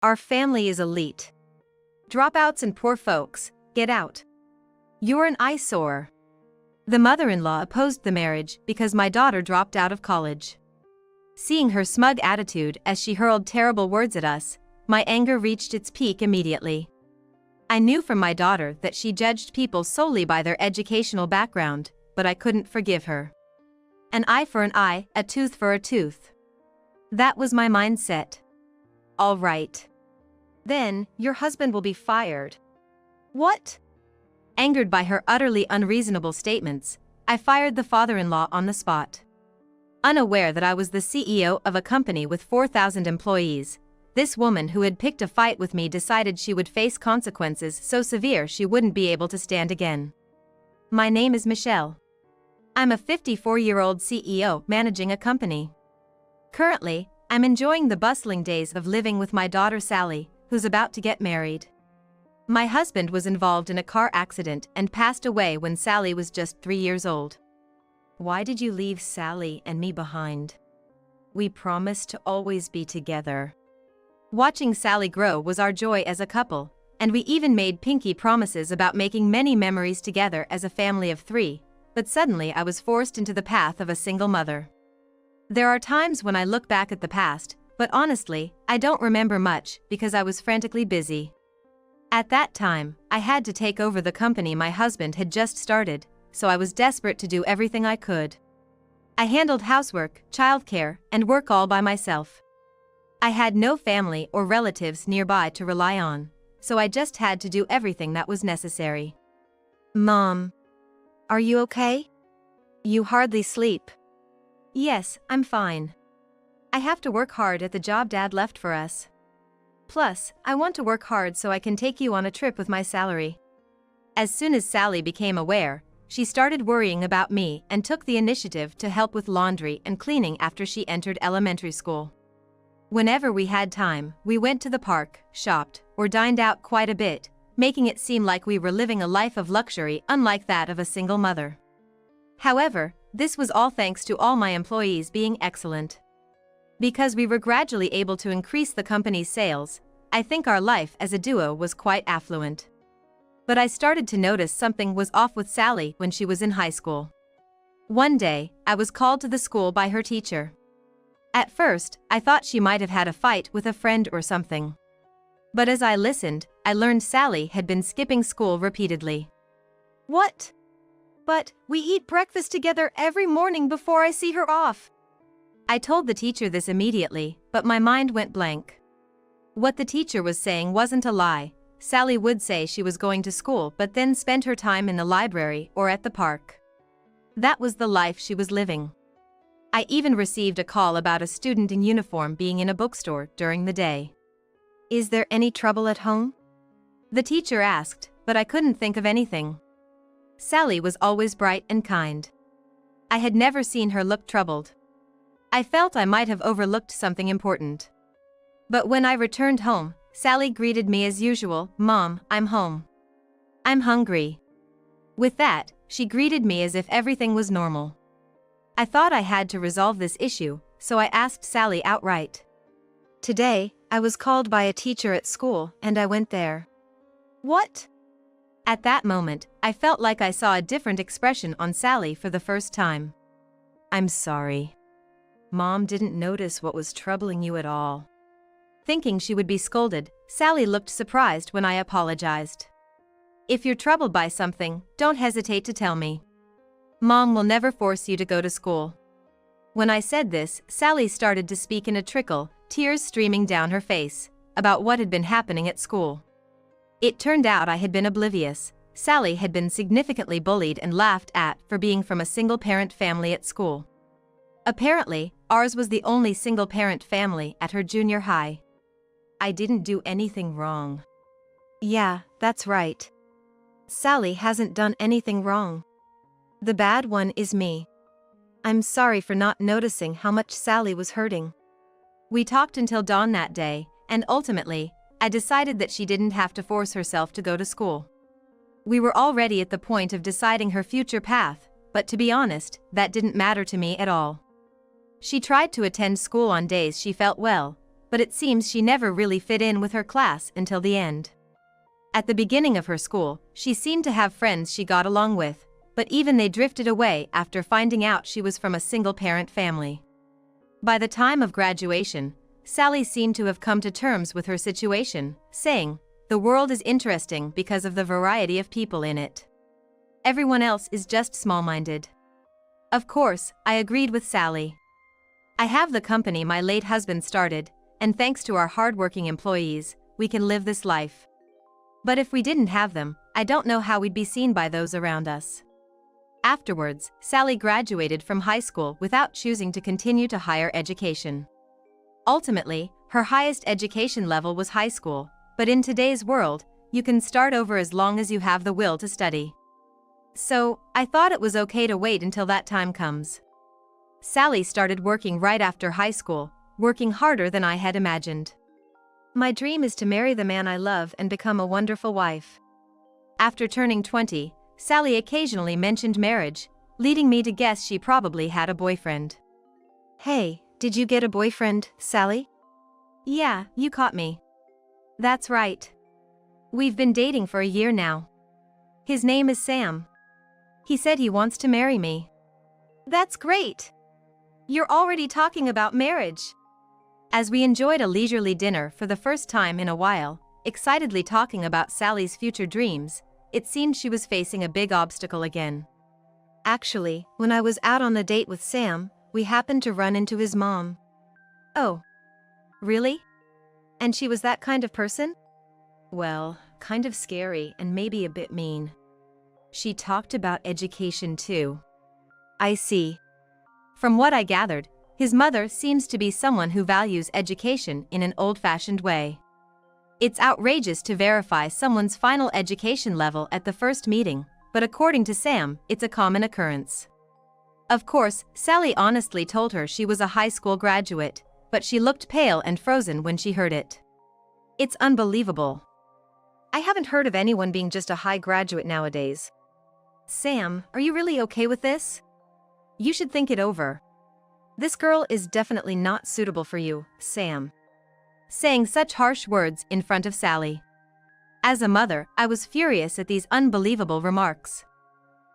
Our family is elite. Dropouts and poor folks, get out. You're an eyesore. The mother-in-law opposed the marriage because my daughter dropped out of college. Seeing her smug attitude as she hurled terrible words at us, my anger reached its peak immediately. I knew from my daughter that she judged people solely by their educational background, but I couldn't forgive her. An eye for an eye, a tooth for a tooth. That was my mindset. All right. Then, your husband will be fired. What? Angered by her utterly unreasonable statements, I fired the father-in-law on the spot. Unaware that I was the CEO of a company with 4,000 employees, this woman who had picked a fight with me decided she would face consequences so severe she wouldn't be able to stand again. My name is Michelle. I'm a 54-year-old CEO managing a company. Currently, I'm enjoying the bustling days of living with my daughter Sally, who's about to get married. My husband was involved in a car accident and passed away when Sally was just 3 years old. Why did you leave Sally and me behind? We promised to always be together. Watching Sally grow was our joy as a couple, and we even made pinky promises about making many memories together as a family of 3, but suddenly I was forced into the path of a single mother. There are times when I look back at the past, but honestly, I don't remember much because I was frantically busy. At that time, I had to take over the company my husband had just started, so I was desperate to do everything I could. I handled housework, childcare, and work all by myself. I had no family or relatives nearby to rely on, so I just had to do everything that was necessary. Mom, are you okay? You hardly sleep. Yes, I'm fine. I have to work hard at the job Dad left for us. Plus, I want to work hard so I can take you on a trip with my salary. As soon as Sally became aware, she started worrying about me and took the initiative to help with laundry and cleaning after she entered elementary school. Whenever we had time, we went to the park, shopped, or dined out quite a bit, making it seem like we were living a life of luxury unlike that of a single mother. However, this was all thanks to all my employees being excellent. Because we were gradually able to increase the company's sales, I think our life as a duo was quite affluent. But I started to notice something was off with Sally when she was in high school. One day, I was called to the school by her teacher. At first, I thought she might have had a fight with a friend or something. But as I listened, I learned Sally had been skipping school repeatedly. What? But we eat breakfast together every morning before I see her off. I told the teacher this immediately, but my mind went blank. What the teacher was saying wasn't a lie. Sally would say she was going to school but then spend her time in the library or at the park. That was the life she was living. I even received a call about a student in uniform being in a bookstore during the day. Is there any trouble at home? The teacher asked, but I couldn't think of anything. Sally was always bright and kind. I had never seen her look troubled. I felt I might have overlooked something important. But when I returned home, Sally greeted me as usual, "Mom, I'm home. I'm hungry." With that, she greeted me as if everything was normal. I thought I had to resolve this issue, so I asked Sally outright. Today, I was called by a teacher at school and I went there. What? At that moment, I felt like I saw a different expression on Sally for the first time. I'm sorry. Mom didn't notice what was troubling you at all. Thinking she would be scolded, Sally looked surprised when I apologized. If you're troubled by something, don't hesitate to tell me. Mom will never force you to go to school. When I said this, Sally started to speak in a trickle, tears streaming down her face, about what had been happening at school. It turned out I had been oblivious. Sally had been significantly bullied and laughed at for being from a single-parent family at school. Apparently, ours was the only single-parent family at her junior high. I didn't do anything wrong. Yeah, that's right. Sally hasn't done anything wrong. The bad one is me. I'm sorry for not noticing how much Sally was hurting. We talked until dawn that day, and ultimately, I decided that she didn't have to force herself to go to school. We were already at the point of deciding her future path, but to be honest, that didn't matter to me at all. She tried to attend school on days she felt well, but it seems she never really fit in with her class until the end. At the beginning of her school, she seemed to have friends she got along with, but even they drifted away after finding out she was from a single-parent family. By the time of graduation, Sally seemed to have come to terms with her situation, saying, "The world is interesting because of the variety of people in it. Everyone else is just small-minded." Of course, I agreed with Sally. I have the company my late husband started, and thanks to our hard-working employees, we can live this life. But if we didn't have them, I don't know how we'd be seen by those around us. Afterwards, Sally graduated from high school without choosing to continue to higher education. Ultimately, her highest education level was high school, but in today's world, you can start over as long as you have the will to study. So, I thought it was okay to wait until that time comes. Sally started working right after high school, working harder than I had imagined. My dream is to marry the man I love and become a wonderful wife. After turning 20, Sally occasionally mentioned marriage, leading me to guess she probably had a boyfriend. "Hey, did you get a boyfriend, Sally?" "Yeah, you caught me." "That's right. We've been dating for a year now. His name is Sam. He said he wants to marry me." "That's great. You're already talking about marriage." As we enjoyed a leisurely dinner for the first time in a while, excitedly talking about Sally's future dreams, it seemed she was facing a big obstacle again. "Actually, when I was out on a date with Sam, we happened to run into his mom." "Oh. Really? And she was that kind of person?" "Well, kind of scary and maybe a bit mean. She talked about education too." "I see." From what I gathered, his mother seems to be someone who values education in an old-fashioned way. It's outrageous to verify someone's final education level at the first meeting, but according to Sam, it's a common occurrence. Of course, Sally honestly told her she was a high school graduate, but she looked pale and frozen when she heard it. "It's unbelievable. I haven't heard of anyone being just a high graduate nowadays." "Sam, are you really okay with this? You should think it over. This girl is definitely not suitable for you, Sam." Saying such harsh words in front of Sally. As a mother, I was furious at these unbelievable remarks.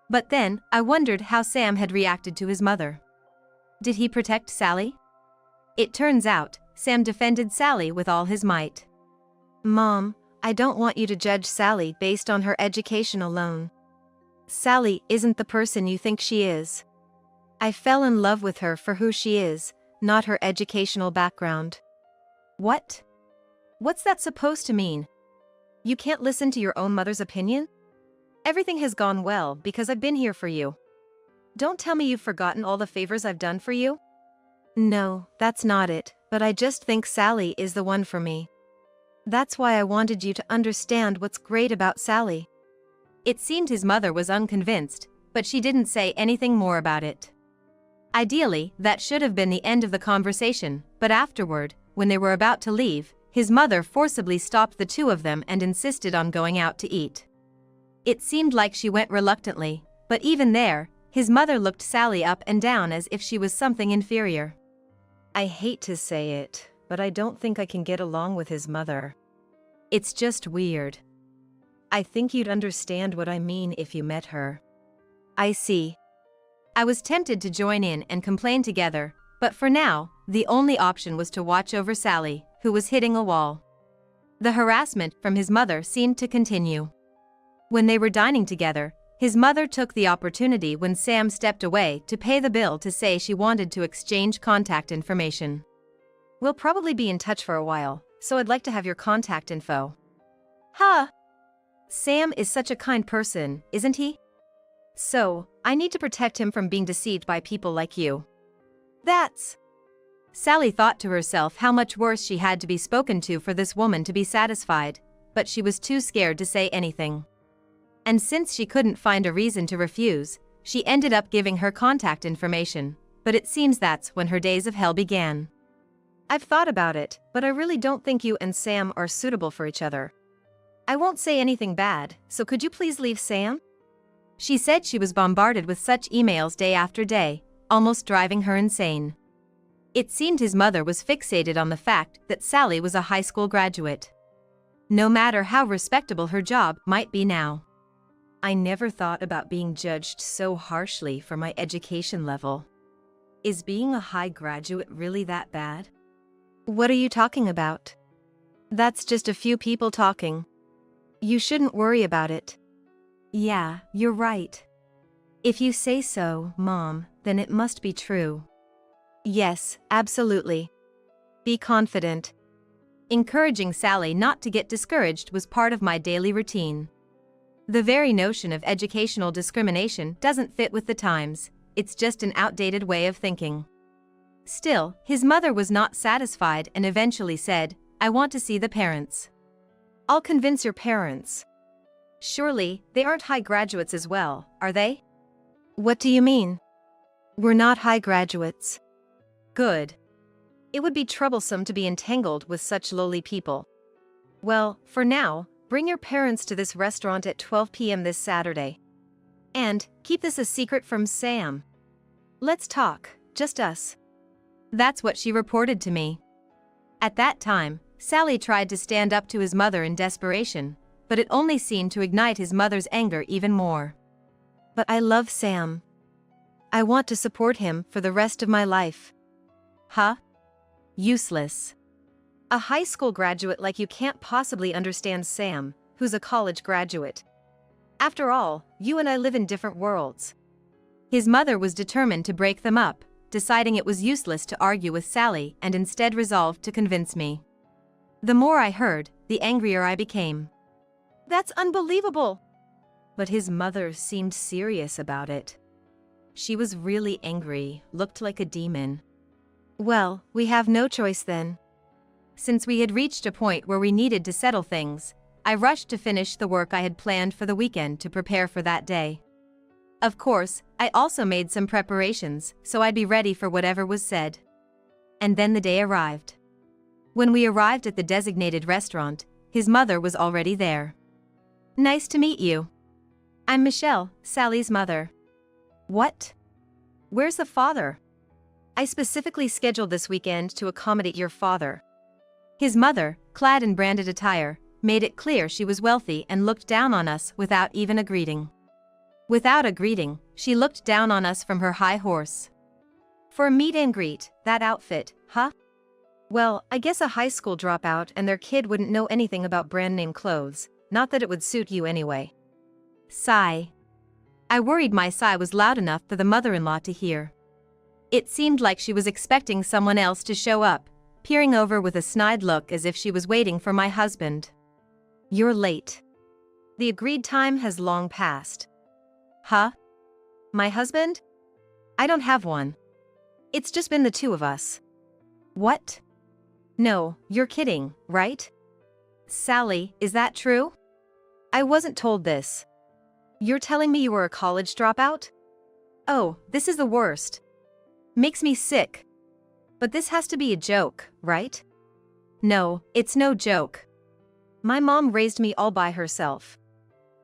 But then, I wondered how Sam had reacted to his mother. Did he protect Sally? It turns out, Sam defended Sally with all his might. "Mom, I don't want you to judge Sally based on her education alone. Sally isn't the person you think she is. I fell in love with her for who she is, not her educational background." "What? What's that supposed to mean? You can't listen to your own mother's opinion? Everything has gone well because I've been here for you. Don't tell me you've forgotten all the favors I've done for you." "No, that's not it, but I just think Sally is the one for me. That's why I wanted you to understand what's great about Sally." It seemed his mother was unconvinced, but she didn't say anything more about it. Ideally, that should have been the end of the conversation, but afterward, when they were about to leave, his mother forcibly stopped the two of them and insisted on going out to eat. It seemed like she went reluctantly, but even there, his mother looked Sally up and down as if she was something inferior. "I hate to say it, but I don't think I can get along with his mother. It's just weird. I think you'd understand what I mean if you met her." "I see." I was tempted to join in and complain together, but for now, the only option was to watch over Sally, who was hitting a wall. The harassment from his mother seemed to continue. When they were dining together, his mother took the opportunity when Sam stepped away to pay the bill to say she wanted to exchange contact information. "We'll probably be in touch for a while, so I'd like to have your contact info." "Huh? Sam is such a kind person, isn't he? So, I need to protect him from being deceived by people like you." "That's..." Sally thought to herself how much worse she had to be spoken to for this woman to be satisfied, but she was too scared to say anything. And since she couldn't find a reason to refuse, she ended up giving her contact information, but it seems that's when her days of hell began. "I've thought about it, but I really don't think you and Sam are suitable for each other. I won't say anything bad, so could you please leave Sam?" She said she was bombarded with such emails day after day, almost driving her insane. It seemed his mother was fixated on the fact that Sally was a high school graduate, no matter how respectable her job might be now. I never thought about being judged so harshly for my education level. Is being a high graduate really that bad? What are you talking about? That's just a few people talking. You shouldn't worry about it. Yeah, you're right. If you say so, Mom, then it must be true. Yes, absolutely. Be confident. Encouraging Sally not to get discouraged was part of my daily routine. The very notion of educational discrimination doesn't fit with the times, it's just an outdated way of thinking. Still, his mother was not satisfied and eventually said, "I want to see the parents." "I'll convince your parents." Surely, they aren't high graduates as well, are they? What do you mean? We're not high graduates. Good. It would be troublesome to be entangled with such lowly people. Well, for now, bring your parents to this restaurant at 12 p.m. this Saturday. And keep this a secret from Sam. Let's talk, just us. That's what she reported to me. At that time, Sally tried to stand up to his mother in desperation, but it only seemed to ignite his mother's anger even more. But I love Sam. I want to support him for the rest of my life. Huh? Useless. A high school graduate like you can't possibly understand Sam, who's a college graduate. After all, you and I live in different worlds. His mother was determined to break them up, deciding it was useless to argue with Sally and instead resolved to convince me. The more I heard, the angrier I became. That's unbelievable! But his mother seemed serious about it. She was really angry, looked like a demon. Well, we have no choice then. Since we had reached a point where we needed to settle things, I rushed to finish the work I had planned for the weekend to prepare for that day. Of course, I also made some preparations, so I'd be ready for whatever was said. And then the day arrived. When we arrived at the designated restaurant, his mother was already there. Nice to meet you. I'm Michelle, Sally's mother. What? Where's the father? I specifically scheduled this weekend to accommodate your father. His mother, clad in branded attire, made it clear she was wealthy and looked down on us without even a greeting. Without a greeting, she looked down on us from her high horse. For a meet and greet, that outfit, huh? Well, I guess a high school dropout and their kid wouldn't know anything about brand name clothes, not that it would suit you anyway. Sigh. I worried my sigh was loud enough for the mother-in-law to hear. It seemed like she was expecting someone else to show up, peering over with a snide look as if she was waiting for my husband. You're late. The agreed time has long passed. Huh? My husband? I don't have one. It's just been the two of us. What? No, you're kidding, right? Sally, is that true? I wasn't told this. You're telling me you were a college dropout? Oh, this is the worst. Makes me sick. But this has to be a joke, right? No, it's no joke. My mom raised me all by herself.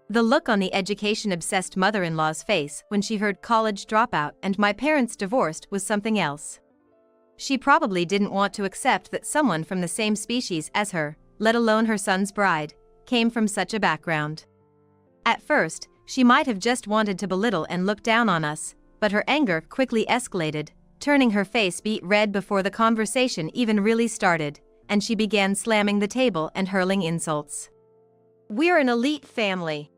The look on the education-obsessed mother-in-law's face when she heard college dropout and my parents divorced was something else. She probably didn't want to accept that someone from the same species as her, let alone her son's bride, came from such a background. At first, she might have just wanted to belittle and look down on us, but her anger quickly escalated, turning her face beet red before the conversation even really started, and she began slamming the table and hurling insults. We're an elite family.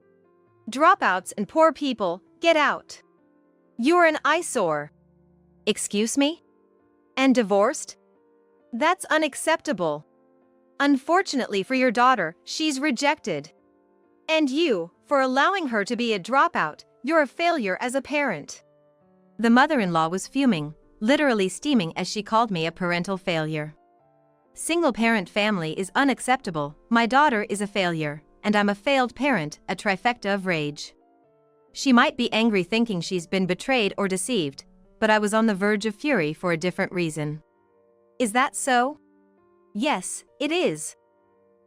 Dropouts and poor people, get out. You're an eyesore. Excuse me? And divorced? That's unacceptable. Unfortunately for your daughter, she's rejected. And you, for allowing her to be a dropout, you're a failure as a parent. The mother-in-law was fuming, literally steaming as she called me a parental failure. Single-parent family is unacceptable, my daughter is a failure, and I'm a failed parent, a trifecta of rage. She might be angry thinking she's been betrayed or deceived, but I was on the verge of fury for a different reason. Is that so? Yes, it is.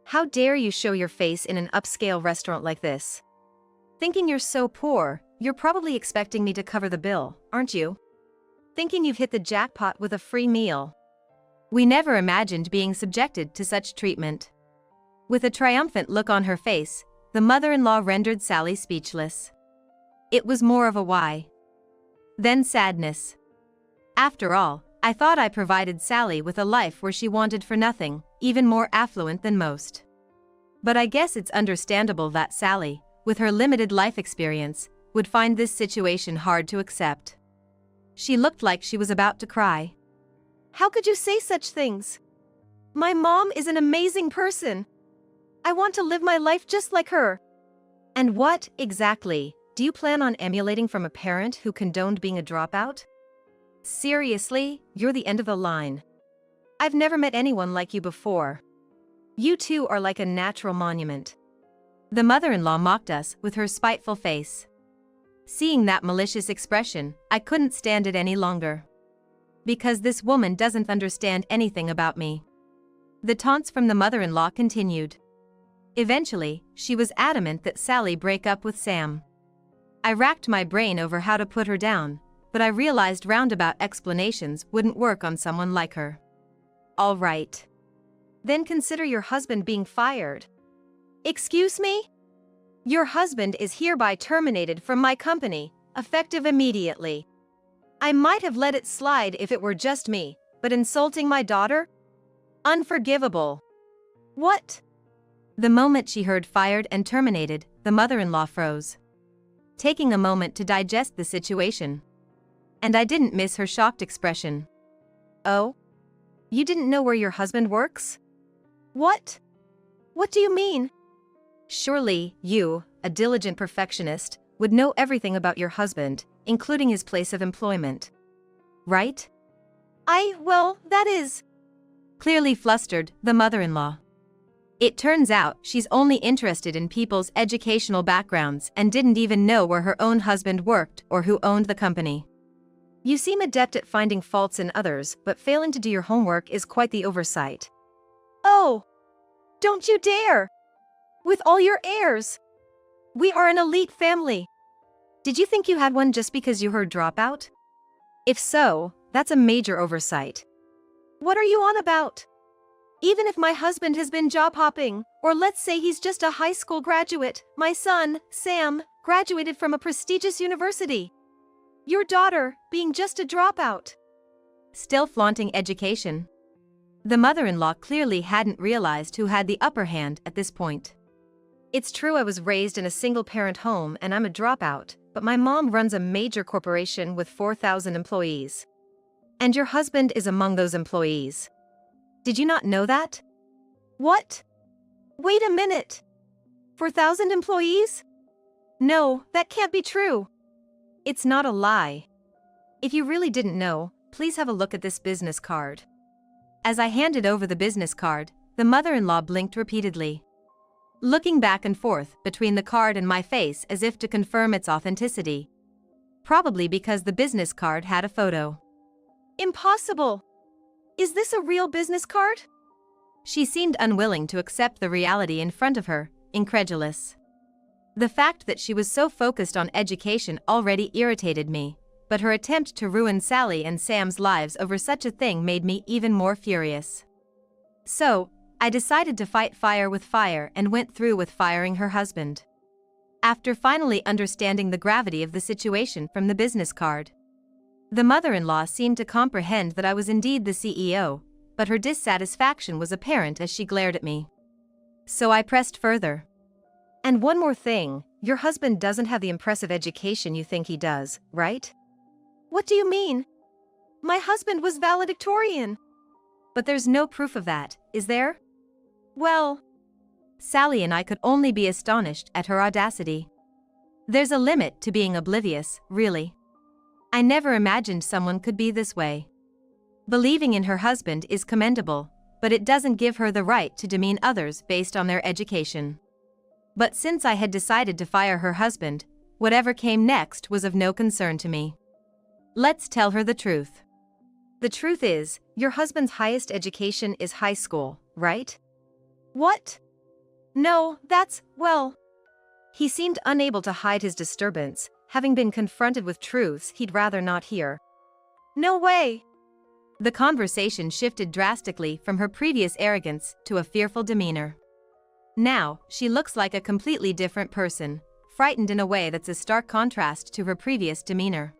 How dare you show your face in an upscale restaurant like this? Thinking you're so poor, you're probably expecting me to cover the bill, aren't you? thinking you've hit the jackpot with a free meal. We never imagined being subjected to such treatment. With a triumphant look on her face, the mother-in-law rendered Sally speechless. It was more of a why. Then sadness. After all, I thought I provided Sally with a life where she wanted for nothing, even more affluent than most. But I guess it's understandable that Sally, with her limited life experience, would find this situation hard to accept. She looked like she was about to cry. How could you say such things? My mom is an amazing person. I want to live my life just like her. And what, exactly, do you plan on emulating from a parent who condoned being a dropout? Seriously, you're the end of the line. I've never met anyone like you before. You two are like a natural monument. The mother-in-law mocked us with her spiteful face. Seeing that malicious expression, I couldn't stand it any longer. Because this woman doesn't understand anything about me. The taunts from the mother-in-law continued. Eventually, she was adamant that Sally break up with Sam. I racked my brain over how to put her down, but I realized roundabout explanations wouldn't work on someone like her. All right. Then consider your husband being fired. Excuse me? Your husband is hereby terminated from my company, effective immediately. I might have let it slide if it were just me, but insulting my daughter? Unforgivable. What? The moment she heard fired and terminated, the mother-in-law froze, taking a moment to digest the situation. And I didn't miss her shocked expression. Oh? You didn't know where your husband works? What? What do you mean? Surely, you, a diligent perfectionist, would know everything about your husband, including his place of employment. Right? Well, that is... Clearly flustered, the mother-in-law. It turns out she's only interested in people's educational backgrounds and didn't even know where her own husband worked or who owned the company. You seem adept at finding faults in others, but failing to do your homework is quite the oversight. Oh! Don't you dare! With all your airs! We are an elite family. Did you think you had one just because you heard dropout? If so, that's a major oversight. What are you on about? Even if my husband has been job hopping, or let's say he's just a high school graduate, my son, Sam, graduated from a prestigious university. Your daughter, being just a dropout. Still flaunting education. The mother-in-law clearly hadn't realized who had the upper hand at this point. It's true I was raised in a single-parent home and I'm a dropout, but my mom runs a major corporation with 4,000 employees. And your husband is among those employees. Did you not know that? What? Wait a minute. 4,000 employees? No, that can't be true. It's not a lie. If you really didn't know, please have a look at this business card. As I handed over the business card, the mother-in-law blinked repeatedly, looking back and forth between the card and my face as if to confirm its authenticity. Probably because the business card had a photo. Impossible! Is this a real business card? She seemed unwilling to accept the reality in front of her, incredulous. The fact that she was so focused on education already irritated me, but her attempt to ruin Sally and Sam's lives over such a thing made me even more furious. So, I decided to fight fire with fire and went through with firing her husband. After finally understanding the gravity of the situation from the business card. The mother-in-law seemed to comprehend that I was indeed the CEO, but her dissatisfaction was apparent as she glared at me. So I pressed further. And one more thing, your husband doesn't have the impressive education you think he does, right? What do you mean? My husband was valedictorian. But there's no proof of that, is there? Well, Sally and I could only be astonished at her audacity. There's a limit to being oblivious, really. I never imagined someone could be this way. Believing in her husband is commendable, but it doesn't give her the right to demean others based on their education. But since I had decided to fire her husband, whatever came next was of no concern to me. Let's tell her the truth. The truth is, your husband's highest education is high school, right? What? No, well... He seemed unable to hide his disturbance, having been confronted with truths he'd rather not hear. No way. The conversation shifted drastically from her previous arrogance to a fearful demeanor. Now, she looks like a completely different person, frightened in a way that's a stark contrast to her previous demeanor.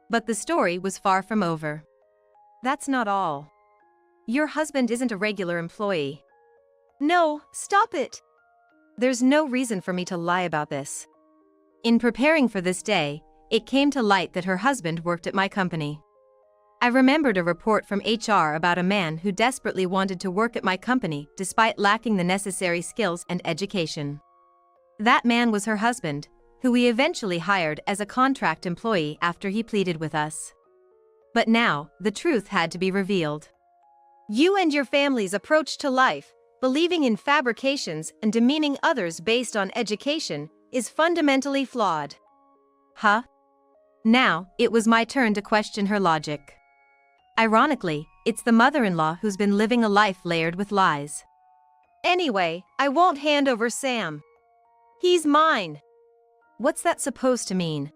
But the story was far from over. That's not all. Your husband isn't a regular employee. No, stop it. There's no reason for me to lie about this. In preparing for this day, it came to light that her husband worked at my company. I remembered a report from HR about a man who desperately wanted to work at my company despite lacking the necessary skills and education. That man was her husband, who we eventually hired as a contract employee after he pleaded with us. But now, the truth had to be revealed. You and your family's approach to life, believing in fabrications and demeaning others based on education, is fundamentally flawed. Huh? Now, it was my turn to question her logic. Ironically, it's the mother-in-law who's been living a life layered with lies. Anyway, I won't hand over Sam. He's mine. What's that supposed to mean?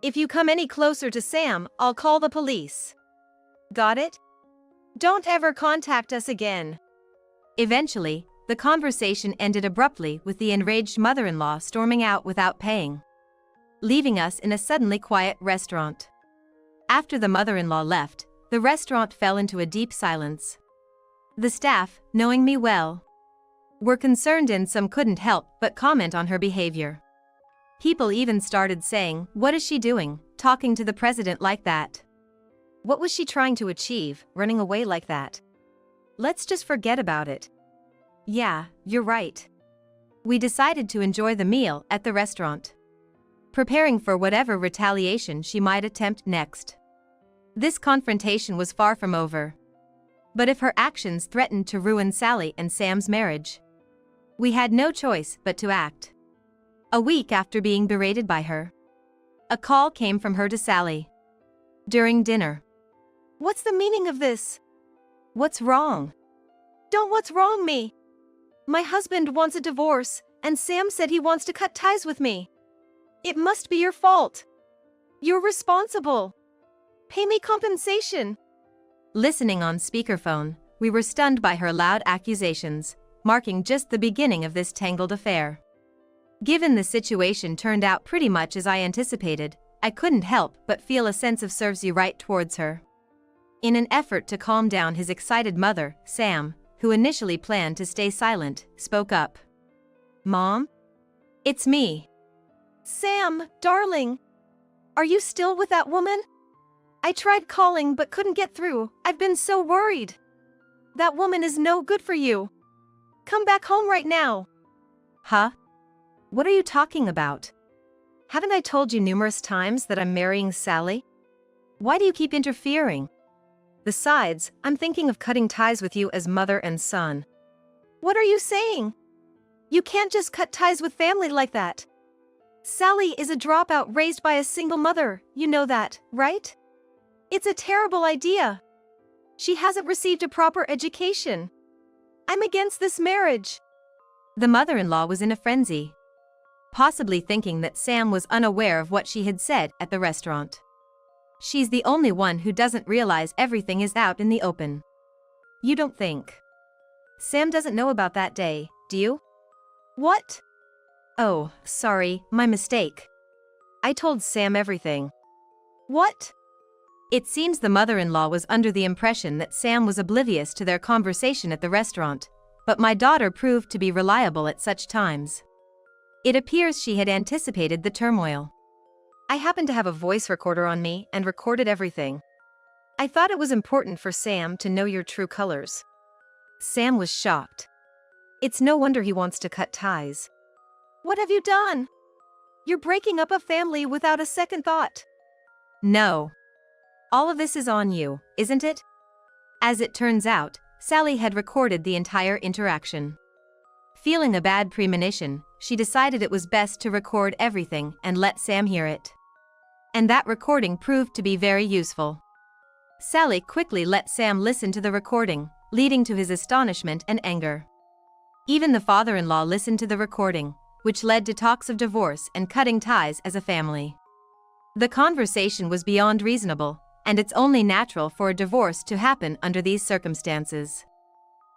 If you come any closer to Sam, I'll call the police. Got it? Don't ever contact us again. Eventually, the conversation ended abruptly with the enraged mother-in-law storming out without paying, leaving us in a suddenly quiet restaurant. After the mother-in-law left, the restaurant fell into a deep silence. The staff, knowing me well, were concerned and some couldn't help but comment on her behavior. People even started saying, "What is she doing, talking to the president like that? What was she trying to achieve, running away like that? Let's just forget about it." Yeah, you're right. We decided to enjoy the meal at the restaurant, preparing for whatever retaliation she might attempt next. This confrontation was far from over. But if her actions threatened to ruin Sally and Sam's marriage, we had no choice but to act. A week after being berated by her, a call came from her to Sally during dinner. What's the meaning of this? What's wrong? Don't what's wrong me. My husband wants a divorce, and Sam said he wants to cut ties with me. It must be your fault. You're responsible. Pay me compensation. Listening on speakerphone, we were stunned by her loud accusations, marking just the beginning of this tangled affair. Given the situation turned out pretty much as I anticipated, I couldn't help but feel a sense of serves you right towards her. In an effort to calm down his excited mother, Sam, who initially planned to stay silent, spoke up. "Mom? It's me." Sam, darling. Are you still with that woman? I tried calling but couldn't get through. I've been so worried. That woman is no good for you. Come back home right now. Huh? What are you talking about? Haven't I told you numerous times that I'm marrying Sally? Why do you keep interfering? Besides, I'm thinking of cutting ties with you as mother and son. What are you saying? You can't just cut ties with family like that. Sally is a dropout raised by a single mother, you know that, right? It's a terrible idea. She hasn't received a proper education. I'm against this marriage. The mother-in-law was in a frenzy, possibly thinking that Sam was unaware of what she had said at the restaurant. She's the only one who doesn't realize everything is out in the open. You don't think Sam doesn't know about that day, do you? What? Oh, sorry, my mistake. I told Sam everything. What? It seems the mother-in-law was under the impression that Sam was oblivious to their conversation at the restaurant, but my daughter proved to be reliable at such times. It appears she had anticipated the turmoil. I happened to have a voice recorder on me and recorded everything. I thought it was important for Sam to know your true colors. Sam was shocked. It's no wonder he wants to cut ties. What have you done? You're breaking up a family without a second thought. No. All of this is on you, isn't it? As it turns out, Sally had recorded the entire interaction. Feeling a bad premonition, she decided it was best to record everything and let Sam hear it. And that recording proved to be very useful. Sally quickly let Sam listen to the recording, leading to his astonishment and anger. Even the father-in-law listened to the recording, which led to talks of divorce and cutting ties as a family. The conversation was beyond reasonable, and it's only natural for a divorce to happen under these circumstances.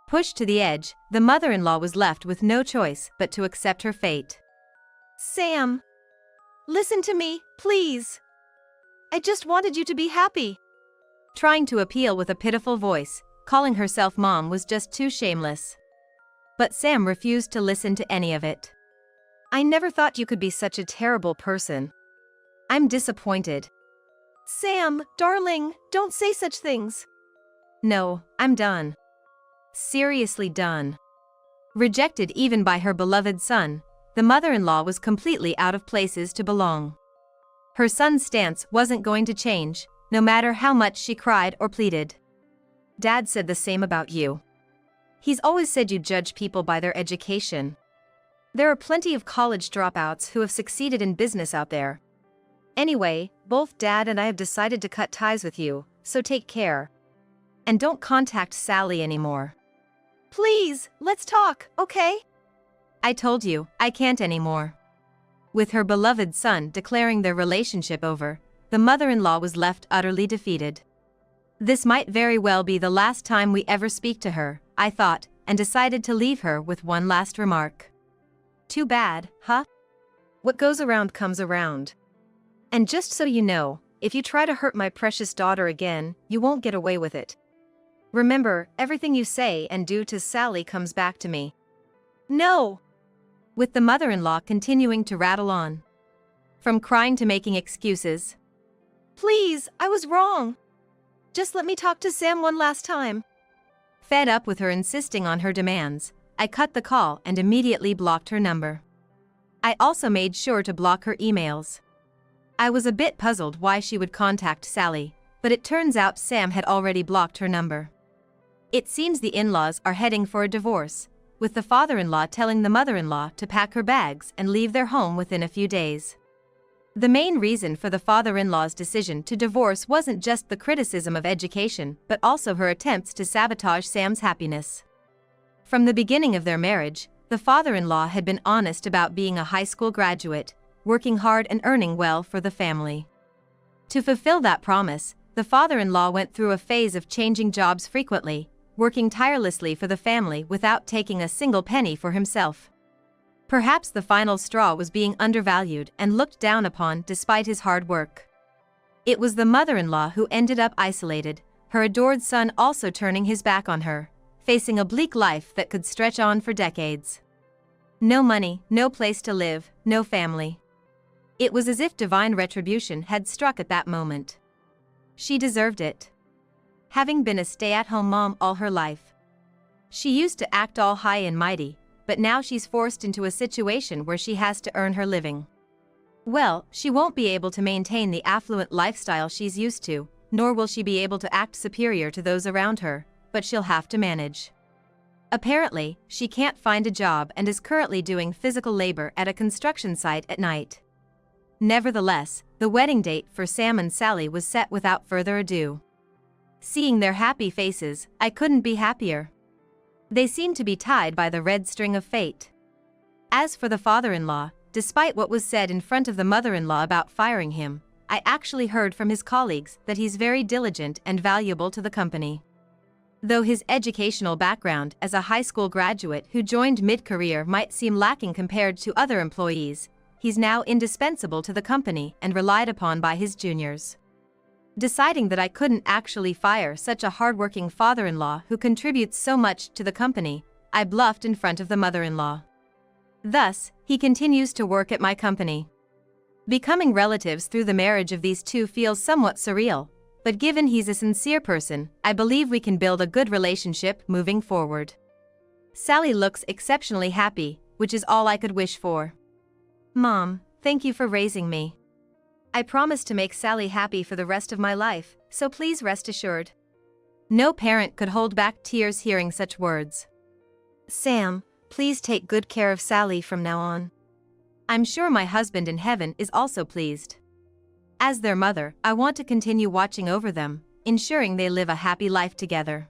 Pushed to the edge, the mother-in-law was left with no choice but to accept her fate. Sam, listen to me, please. I just wanted you to be happy. Trying to appeal with a pitiful voice, calling herself mom was just too shameless. But Sam refused to listen to any of it. I never thought you could be such a terrible person. I'm disappointed. Sam, darling, don't say such things. No, I'm done. Seriously done. Rejected even by her beloved son, the mother-in-law was completely out of places to belong. Her son's stance wasn't going to change, no matter how much she cried or pleaded. Dad said the same about you. He's always said you judge people by their education. There are plenty of college dropouts who have succeeded in business out there. Anyway, both Dad and I have decided to cut ties with you, so take care. And don't contact Sally anymore. Please, let's talk, okay? I told you, I can't anymore. With her beloved son declaring their relationship over, the mother-in-law was left utterly defeated. This might very well be the last time we ever speak to her, I thought, and decided to leave her with one last remark. Too bad, huh? What goes around comes around. And just so you know, if you try to hurt my precious daughter again, you won't get away with it. Remember, everything you say and do to Sally comes back to me. No! With the mother-in-law continuing to rattle on. From crying to making excuses. Please, I was wrong. Just let me talk to Sam one last time. Fed up with her insisting on her demands, I cut the call and immediately blocked her number. I also made sure to block her emails. I was a bit puzzled why she would contact Sally, but it turns out Sam had already blocked her number. It seems the in-laws are heading for a divorce, with the father-in-law telling the mother-in-law to pack her bags and leave their home within a few days. The main reason for the father-in-law's decision to divorce wasn't just the criticism of education, but also her attempts to sabotage Sam's happiness. From the beginning of their marriage, the father-in-law had been honest about being a high school graduate, working hard and earning well for the family. To fulfill that promise, the father-in-law went through a phase of changing jobs frequently, working tirelessly for the family without taking a single penny for himself. Perhaps the final straw was being undervalued and looked down upon despite his hard work. It was the mother-in-law who ended up isolated, her adored son also turning his back on her, facing a bleak life that could stretch on for decades. No money, no place to live, no family. It was as if divine retribution had struck at that moment. She deserved it. Having been a stay-at-home mom all her life. She used to act all high and mighty, but now she's forced into a situation where she has to earn her living. Well, she won't be able to maintain the affluent lifestyle she's used to, nor will she be able to act superior to those around her, but she'll have to manage. Apparently, she can't find a job and is currently doing physical labor at a construction site at night. Nevertheless, the wedding date for Sam and Sally was set without further ado. Seeing their happy faces, I couldn't be happier. They seemed to be tied by the red string of fate. As for the father-in-law, despite what was said in front of the mother-in-law about firing him, I actually heard from his colleagues that he's very diligent and valuable to the company. Though his educational background as a high school graduate who joined mid-career might seem lacking compared to other employees, he's now indispensable to the company and relied upon by his juniors. Deciding that I couldn't actually fire such a hardworking father-in-law who contributes so much to the company, I bluffed in front of the mother-in-law. Thus, he continues to work at my company. Becoming relatives through the marriage of these two feels somewhat surreal, but given he's a sincere person, I believe we can build a good relationship moving forward. Sally looks exceptionally happy, which is all I could wish for. Mom, thank you for raising me. I promise to make Sally happy for the rest of my life, so please rest assured. No parent could hold back tears hearing such words. Sam, please take good care of Sally from now on. I'm sure my husband in heaven is also pleased. As their mother, I want to continue watching over them, ensuring they live a happy life together.